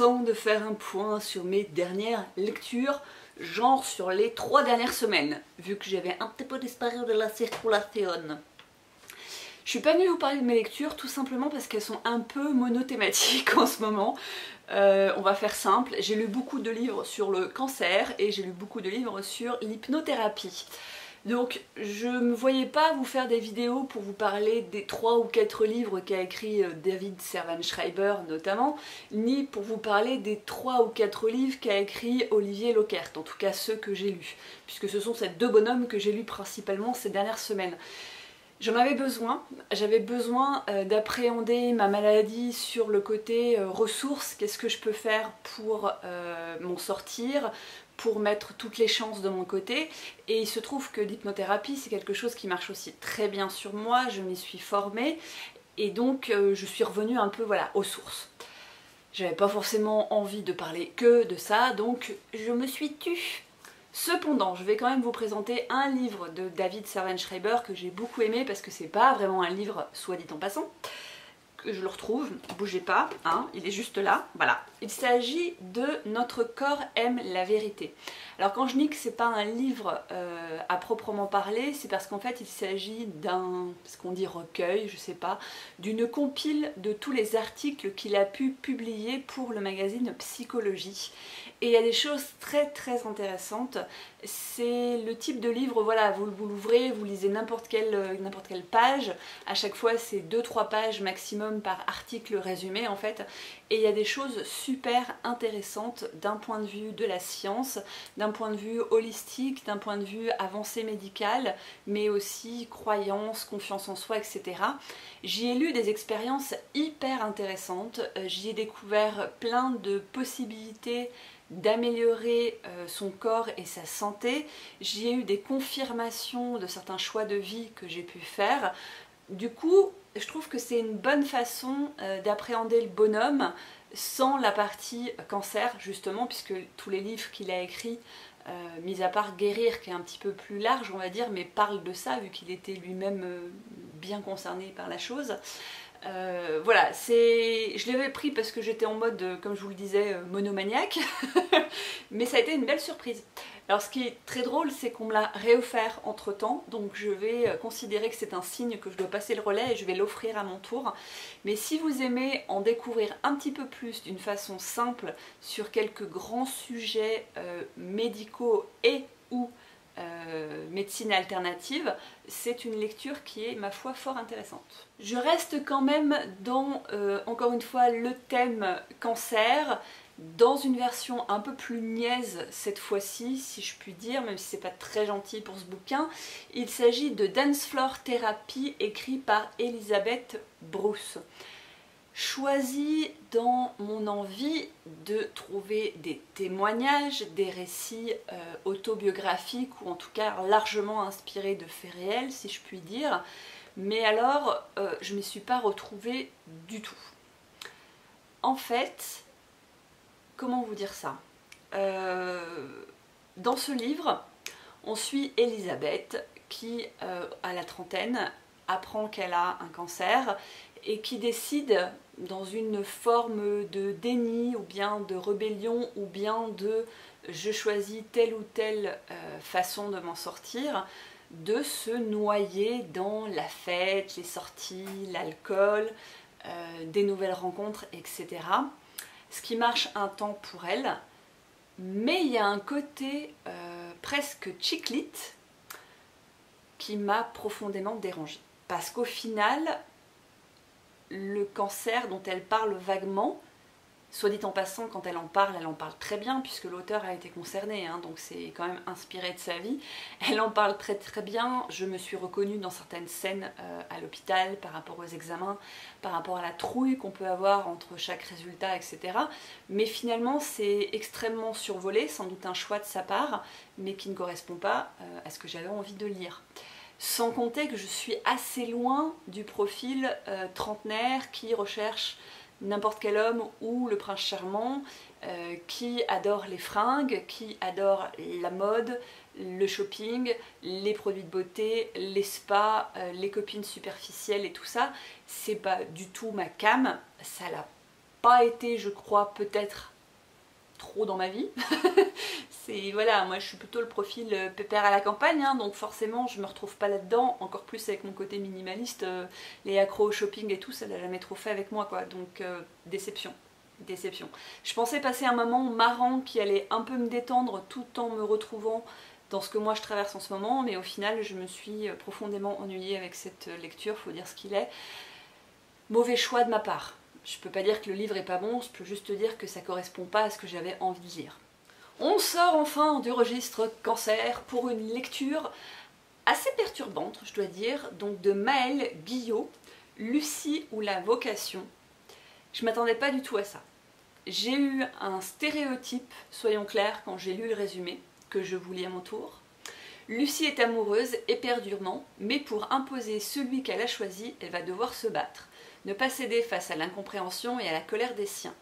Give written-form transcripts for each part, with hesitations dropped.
temps de faire un point sur mes dernières lectures, genre sur les 3 dernières semaines, vu que j'avais un petit peu disparu de la circulation. Je suis pas venue vous parler de mes lectures tout simplement parce qu'elles sont un peu monothématiques en ce moment. On va faire simple, j'ai lu beaucoup de livres sur le cancer et j'ai lu beaucoup de livres sur l'hypnothérapie. Donc je ne me voyais pas vous faire des vidéos pour vous parler des 3 ou 4 livres qu'a écrit David Servan-Schreiber notamment, ni pour vous parler des 3 ou 4 livres qu'a écrit Olivier Lockert, en tout cas ceux que j'ai lus, puisque ce sont ces 2 bonhommes que j'ai lus principalement ces dernières semaines. J'en avais besoin, j'avais besoin d'appréhender ma maladie sur le côté ressources, qu'est-ce que je peux faire pour m'en sortir, pour mettre toutes les chances de mon côté, et il se trouve que l'hypnothérapie c'est quelque chose qui marche aussi très bien sur moi, je m'y suis formée, et donc je suis revenue un peu voilà, aux sources. J'avais pas forcément envie de parler que de ça, donc je me suis tue. Cependant, je vais quand même vous présenter un livre de David Servan-Schreiber que j'ai beaucoup aimé parce que c'est pas vraiment un livre, soit dit en passant, que je le retrouve, bougez pas, hein, il est juste là, voilà. Il s'agit de Notre corps aime la vérité. Alors quand je dis que c'est pas un livre à proprement parler, c'est parce qu'en fait il s'agit d'un, ce qu'on dit recueil, je sais pas, d'une compile de tous les articles qu'il a pu publier pour le magazine Psychologie. Et il y a des choses très très intéressantes. C'est le type de livre, voilà, vous l'ouvrez, vous lisez n'importe quelle page. À chaque fois, c'est 2-3 pages maximum par article résumé en fait. Et il y a des choses super intéressantes d'un point de vue de la science, d'un point de vue holistique, d'un point de vue avancée médicale, mais aussi croyance, confiance en soi, etc. J'y ai lu des expériences hyper intéressantes. J'y ai découvert plein de possibilités d'améliorer son corps et sa santé. J'y ai eu des confirmations de certains choix de vie que j'ai pu faire. Du coup, je trouve que c'est une bonne façon d'appréhender le bonhomme sans la partie cancer, justement, puisque tous les livres qu'il a écrits, mis à part Guérir, qui est un petit peu plus large, on va dire, mais parlent de ça, vu qu'il était lui-même bien concerné par la chose. Voilà, je l'avais pris parce que j'étais en mode, comme je vous le disais, monomaniaque, mais ça a été une belle surprise. Alors ce qui est très drôle, c'est qu'on me l'a réoffert entre temps, donc je vais considérer que c'est un signe que je dois passer le relais et je vais l'offrir à mon tour. Mais si vous aimez en découvrir un petit peu plus d'une façon simple sur quelques grands sujets médicaux et ou médecine alternative, c'est une lecture qui est, ma foi, fort intéressante. Je reste quand même dans, encore une fois, le thème cancer, dans une version un peu plus niaise cette fois-ci, si je puis dire, même si c'est pas très gentil pour ce bouquin. Il s'agit de Dance Floor Therapy, écrit par Elisabeth Bruce. Choisi dans mon envie de trouver des témoignages, des récits autobiographiques ou en tout cas largement inspirés de faits réels, si je puis dire. Mais alors, je ne m'y suis pas retrouvée du tout. En fait, comment vous dire ça, dans ce livre, on suit Elisabeth qui, à la trentaine, apprend qu'elle a un cancer et qui décide, dans une forme de déni ou bien de rébellion ou bien de je choisis telle ou telle façon de m'en sortir, de se noyer dans la fête, les sorties, l'alcool, des nouvelles rencontres, etc. Ce qui marche un temps pour elle, mais il y a un côté presque chick-lit qui m'a profondément dérangée. Parce qu'au final, le cancer dont elle parle vaguement, soit dit en passant, quand elle en parle très bien, puisque l'auteur a été concerné, hein, donc c'est quand même inspiré de sa vie. Elle en parle très très bien, je me suis reconnue dans certaines scènes à l'hôpital, par rapport aux examens, par rapport à la trouille qu'on peut avoir entre chaque résultat, etc. Mais finalement c'est extrêmement survolé, sans doute un choix de sa part, mais qui ne correspond pas à ce que j'avais envie de lire. Sans compter que je suis assez loin du profil trentenaire qui recherche n'importe quel homme ou le prince charmant, qui adore les fringues, qui adore la mode, le shopping, les produits de beauté, les spas, les copines superficielles et tout ça. C'est pas du tout ma came, ça l'a pas été, je crois, peut-être trop dans ma vie. Voilà, moi je suis plutôt le profil pépère à la campagne, hein, donc forcément je me retrouve pas là-dedans, encore plus avec mon côté minimaliste, les accros au shopping et tout, ça l'a jamais trop fait avec moi quoi, donc déception. Déception. Je pensais passer un moment marrant qui allait un peu me détendre tout en me retrouvant dans ce que moi je traverse en ce moment, mais au final je me suis profondément ennuyée avec cette lecture, faut dire ce qu'il est. Mauvais choix de ma part. Je peux pas dire que le livre est pas bon, je peux juste dire que ça correspond pas à ce que j'avais envie de lire. On sort enfin du registre cancer pour une lecture assez perturbante, je dois dire, donc de Maëlle Guillot, Lucie ou la vocation. Je m'attendais pas du tout à ça. J'ai eu un stéréotype, soyons clairs, quand j'ai lu le résumé, que je vous lis à mon tour. Lucie est amoureuse éperdument, mais pour imposer celui qu'elle a choisi, elle va devoir se battre. Ne pas céder face à l'incompréhension et à la colère des siens.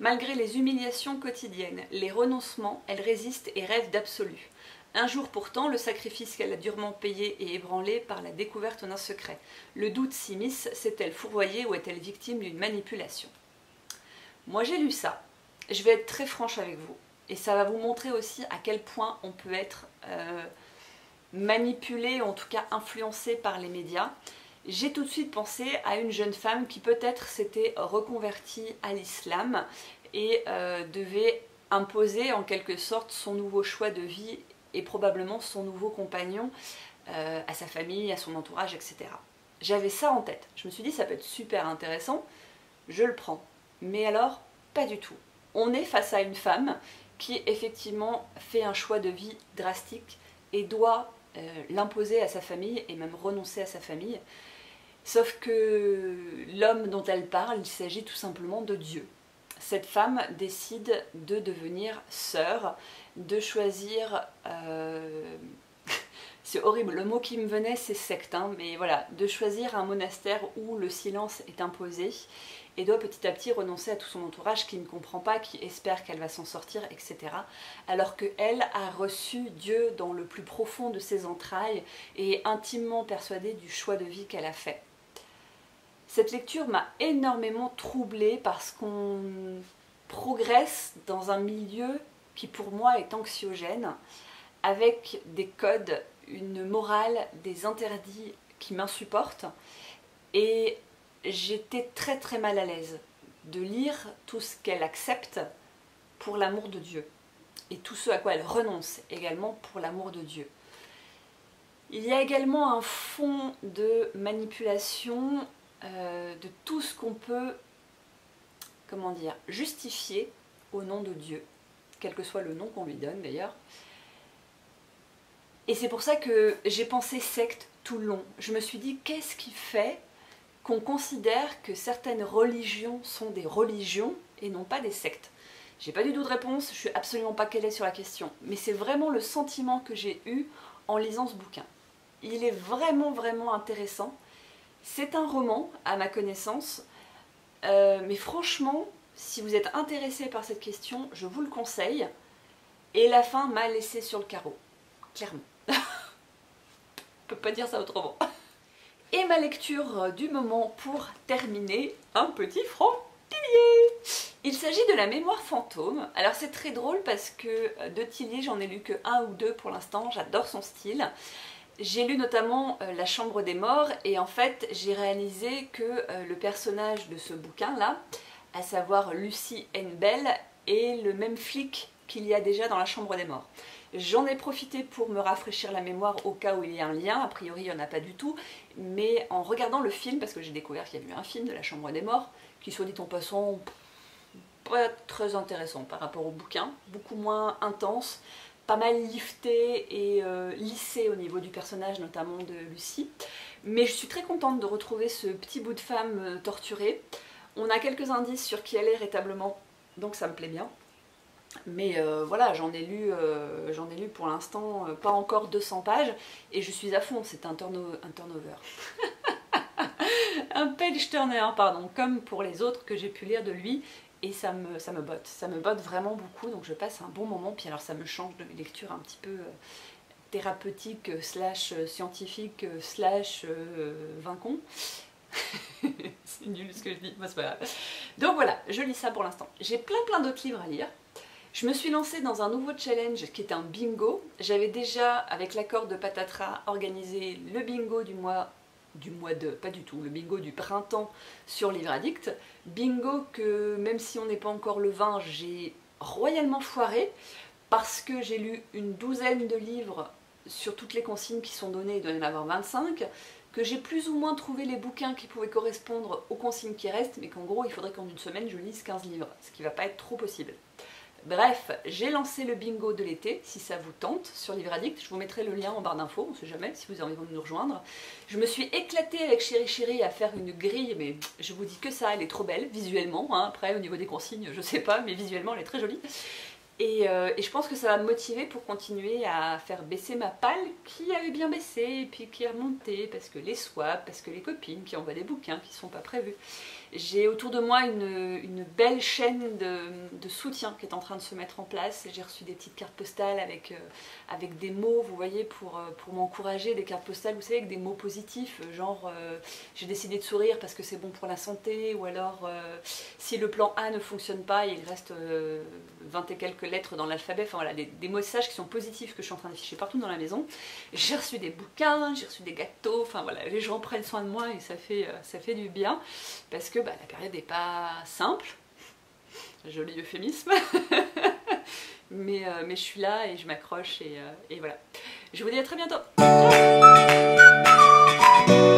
Malgré les humiliations quotidiennes, les renoncements, elle résiste et rêve d'absolu. Un jour pourtant, le sacrifice qu'elle a durement payé est ébranlé par la découverte d'un secret. Le doute s'immisce, s'est-elle fourvoyée ou est-elle victime d'une manipulation? Moi j'ai lu ça, je vais être très franche avec vous, et ça va vous montrer aussi à quel point on peut être manipulé, en tout cas influencé par les médias. J'ai tout de suite pensé à une jeune femme qui peut-être s'était reconvertie à l'islam et devait imposer en quelque sorte son nouveau choix de vie et probablement son nouveau compagnon à sa famille, à son entourage, etc. J'avais ça en tête. Je me suis dit ça peut être super intéressant, je le prends. Mais alors, pas du tout. On est face à une femme qui effectivement fait un choix de vie drastique et doit l'imposer à sa famille et même renoncer à sa famille. Sauf que l'homme dont elle parle, il s'agit tout simplement de Dieu. Cette femme décide de devenir sœur, de choisir... c'est horrible, le mot qui me venait c'est secte, hein, mais voilà, de choisir un monastère où le silence est imposé et doit petit à petit renoncer à tout son entourage qui ne comprend pas, qui espère qu'elle va s'en sortir, etc. Alors qu'elle a reçu Dieu dans le plus profond de ses entrailles et est intimement persuadée du choix de vie qu'elle a fait. Cette lecture m'a énormément troublée parce qu'on progresse dans un milieu qui pour moi est anxiogène, avec des codes, une morale, des interdits qui m'insupportent, et j'étais très très mal à l'aise de lire tout ce qu'elle accepte pour l'amour de Dieu, et tout ce à quoi elle renonce également pour l'amour de Dieu. Il y a également un fond de manipulation de tout ce qu'on peut, comment dire, justifier au nom de Dieu, quel que soit le nom qu'on lui donne d'ailleurs. Et c'est pour ça que j'ai pensé secte tout le long. Je me suis dit, qu'est-ce qui fait qu'on considère que certaines religions sont des religions et non pas des sectes? J'ai pas du tout de réponse, je suis absolument pas calée sur la question, mais c'est vraiment le sentiment que j'ai eu en lisant ce bouquin. Il est vraiment vraiment intéressant. C'est un roman, à ma connaissance, mais franchement, si vous êtes intéressé par cette question, je vous le conseille. Et la fin m'a laissé sur le carreau, clairement. Je peux pas dire ça autrement. Et ma lecture du moment pour terminer, un petit franc-tillier. Il s'agit de La mémoire fantôme. Alors c'est très drôle parce que de Tillier, j'en ai lu que un ou deux pour l'instant, j'adore son style. J'ai lu notamment La chambre des morts et en fait j'ai réalisé que le personnage de ce bouquin-là, à savoir Lucie Bell, est le même flic qu'il y a déjà dans La chambre des morts. J'en ai profité pour me rafraîchir la mémoire au cas où il y a un lien, a priori il n'y en a pas du tout, mais en regardant le film, parce que j'ai découvert qu'il y a eu un film de La chambre des morts, qui soit dit en passant, pas très intéressant par rapport au bouquin, beaucoup moins intense, pas mal lifté et lissé au niveau du personnage, notamment de Lucie. Mais je suis très contente de retrouver ce petit bout de femme torturée. On a quelques indices sur qui elle est véritablement, donc ça me plaît bien. Mais voilà, j'en ai lu pour l'instant pas encore 200 pages et je suis à fond, c'est un turnover. Un page turner, pardon, comme pour les autres que j'ai pu lire de lui. Et ça me botte vraiment beaucoup, donc je passe un bon moment, puis alors ça me change de mes lectures un petit peu thérapeutiques, slash scientifiques, slash vincon. C'est nul ce que je dis, moi c'est pas grave. Donc voilà, je lis ça pour l'instant. J'ai plein d'autres livres à lire. Je me suis lancée dans un nouveau challenge qui est un bingo. J'avais déjà, avec l'accord de Patatras, organisé le bingo pas du tout, le bingo du printemps sur Livre Addict. Bingo que, même si on n'est pas encore le 20, j'ai royalement foiré parce que j'ai lu une douzaine de livres sur toutes les consignes qui sont données, il doit y en avoir 25, que j'ai plus ou moins trouvé les bouquins qui pouvaient correspondre aux consignes qui restent, mais qu'en gros il faudrait qu'en une semaine je lise 15 livres, ce qui va pas être trop possible. Bref, j'ai lancé le bingo de l'été, si ça vous tente, sur Livre Addict. Je vous mettrai le lien en barre d'infos, on ne sait jamais, si vous avez envie de nous rejoindre. Je me suis éclatée avec Chéri Chéri à faire une grille, mais je vous dis que ça, elle est trop belle, visuellement. Hein. Après, au niveau des consignes, je sais pas, mais visuellement, elle est très jolie. Et je pense que ça va me motiver pour continuer à faire baisser ma palle qui avait bien baissé, et puis qui est remontée, parce que les swaps, parce que les copines qui envoient des bouquins qui ne sont pas prévus. J'ai autour de moi une belle chaîne de soutien qui est en train de se mettre en place. J'ai reçu des petites cartes postales avec des mots, vous voyez, pour m'encourager, des cartes postales, vous savez, avec des mots positifs, genre j'ai décidé de sourire parce que c'est bon pour la santé, ou alors si le plan A ne fonctionne pas, il reste 20 et quelques lettres dans l'alphabet, enfin voilà, des messages qui sont positifs que je suis en train d'afficher partout dans la maison. J'ai reçu des bouquins, j'ai reçu des gâteaux, enfin voilà, les gens prennent soin de moi et ça fait du bien, parce que la période n'est pas simple, joli euphémisme, mais je suis là et je m'accroche et voilà. Je vous dis à très bientôt. Ciao.